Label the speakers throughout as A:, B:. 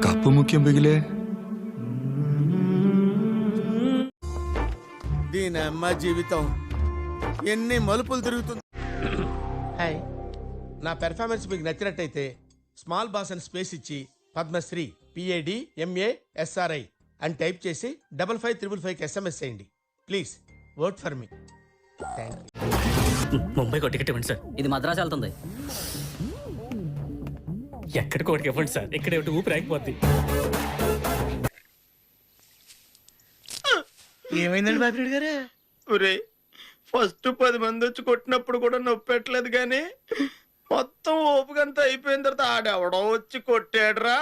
A: Cup ముఖ్యం బిగిలే.
B: దీని అమ్మ జీవితం ఎన్ని మలుపులు తిరుగుతుంది. హాయ్, నా పెర్ఫార్మెన్స్ మీకు నచ్చినట్టయితే స్మాల్ బాస్ అని స్పేస్ ఇచ్చి పద్మశ్రీ PADMASRI అని టైప్ చేసి 5555 SMS చేయండి. Please vote for me. Thank you.
C: ముంబైకి టికెట్ ఇవ్వండి సార్.
D: ఇది మద్రాసు వెళ్తుంది.
C: ఎక్కడికి ఒకటికి ఇవ్వండి సార్. ఇక్కడ ఒకటి ఊపిరి ఆగిపోద్ది.
B: ఏమైందండి బాపిరెడ్డి గారు? ఒరే, ఫస్ట్ 10 మంది వచ్చి కొట్టినప్పుడు కూడా నొప్పి పెట్టలేదు, కానీ మొత్తం ఓపుకంతా అయిపోయిన తర్వాత ఆడెవడో వచ్చి కొట్టాడురా.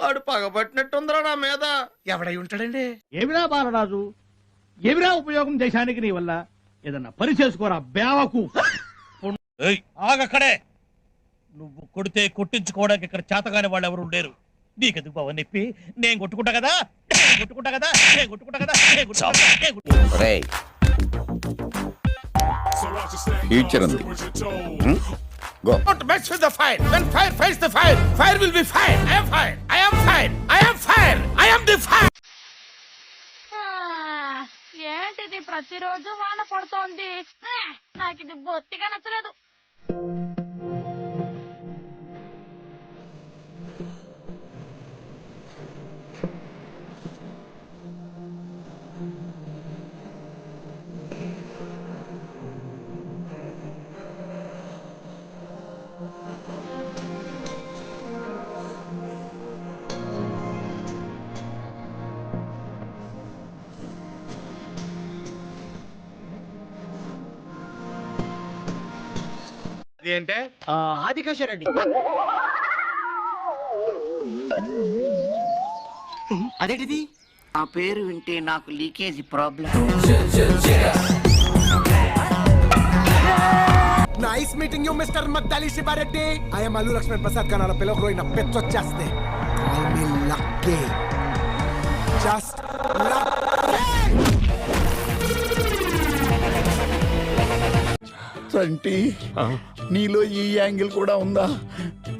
B: ఆడు పగబట్టినట్టుందిరా నా మీద. ఎవడై ఉంటాడండి?
E: ఏమిరా బాలరాజు, ఏమిరా ఉపయోగం దేశానికి నీ వల్ల? ఏదన్నా పని చేసుకోరా బేవకు.
F: ఆగక్కడే. నువ్వు కొడితే కొట్టించుకోవడానికి ఇక్కడ చేతగాని వాళ్ళు ఎవరు ఉండేరు. నీకెందుకు బావ నొప్పి? నేను కొట్టుకుంటా కదా,
G: ఫ్యూచర్ ఉంది. Go.
B: Don't mess with the fire. When fire fights the fire, fire will be fire. I am fire. I am fire. I am fire. I am the fire.
H: ఏంటిది ప్రతిరోజు వాన పడుతోంది? నాకు ఇది బొత్తిగా నచ్చలేదు.
B: ఏంటే?
E: ఆదికాశ రెడ్డి.
D: అదేంటిది?
I: ఆ పేరు వింటే నాకు leakage problem.
B: Nice meeting you mister Maddali Siva Reddy. I am Allu Lakshman Prasad కనాల పిలవరోయిన పెచ్చొచ్చేస్తే. Call me lucky. Just
G: Chanti, నీలో ఈ యాంగిల్ కూడా ఉందా?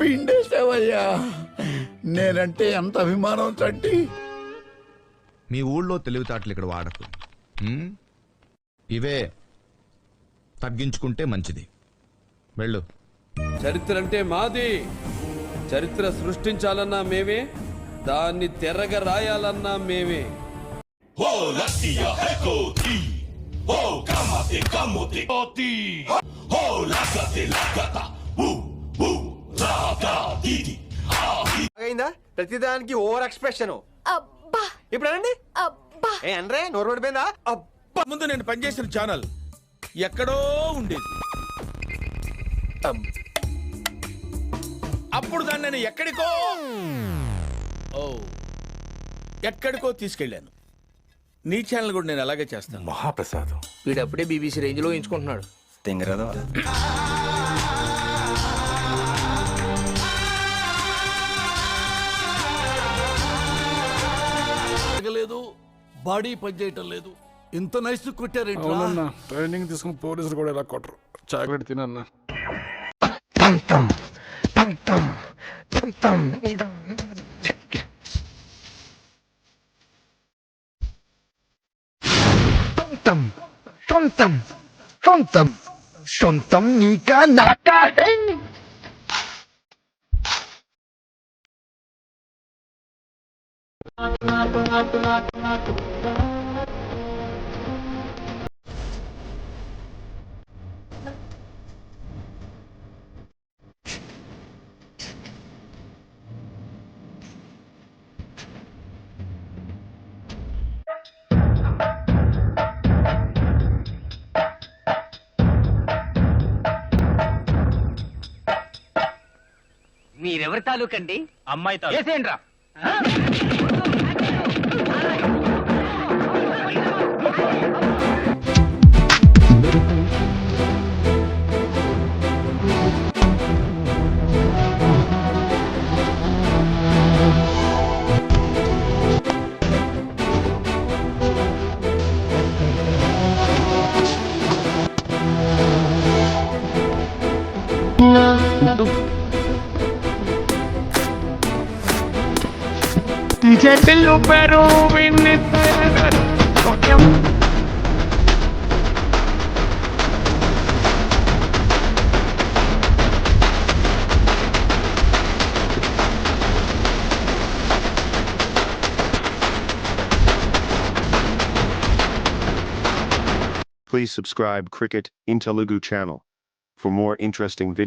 G: పిండేసావయ్యా. నేనంటే ఎంత అభిమానం చంటి.
J: మీ ఊళ్ళో తెలివితేటలు ఇక్కడ వాడకు. ఇవే తగ్గించుకుంటే మంచిది. వెళ్ళు.
K: చరిత్ర అంటే మాది. చరిత్ర సృష్టించాలన్నా మేమే, దాన్ని తెరగ రాయాలన్నా మేమే.
B: ప్రతిదానికి ఓవర్ ఎక్స్ప్రెషన్. ఇప్పుడు అనండి. ఏ అనరే, నోరు పడిపోయిందా? ముందు నేను పనిచేసిన ఛానల్ ఎక్కడో ఉండేది. అప్పుడు దాన్ని నేను ఎక్కడికో తీసుకెళ్ళాను. నీ ఛానల్ కూడా నేను అలాగే చేస్తాను.
A: మహాప్రసాదం.
D: వీడప్పుడే BBC రేంజ్ లో ఎంచుకుంటున్నాడు.
A: తెంగరాదా?
F: లేదు, బాడీ పనిచేయటం లేదు. ఇంత నైస్ కొట్టారేంటి?
E: ట్రైనింగ్ తీసుకుని పోలీసులు కూడా ఇలా కొట్టరు. చాక్లెట్ తినన్నా.
G: సొంతం నీకా నాకా?
D: మీరెవరి తాలూకండి?
F: అమ్మాయి
D: చేసేయండి రా.
L: Please subscribe Cricket in Telugu channel for more interesting videos.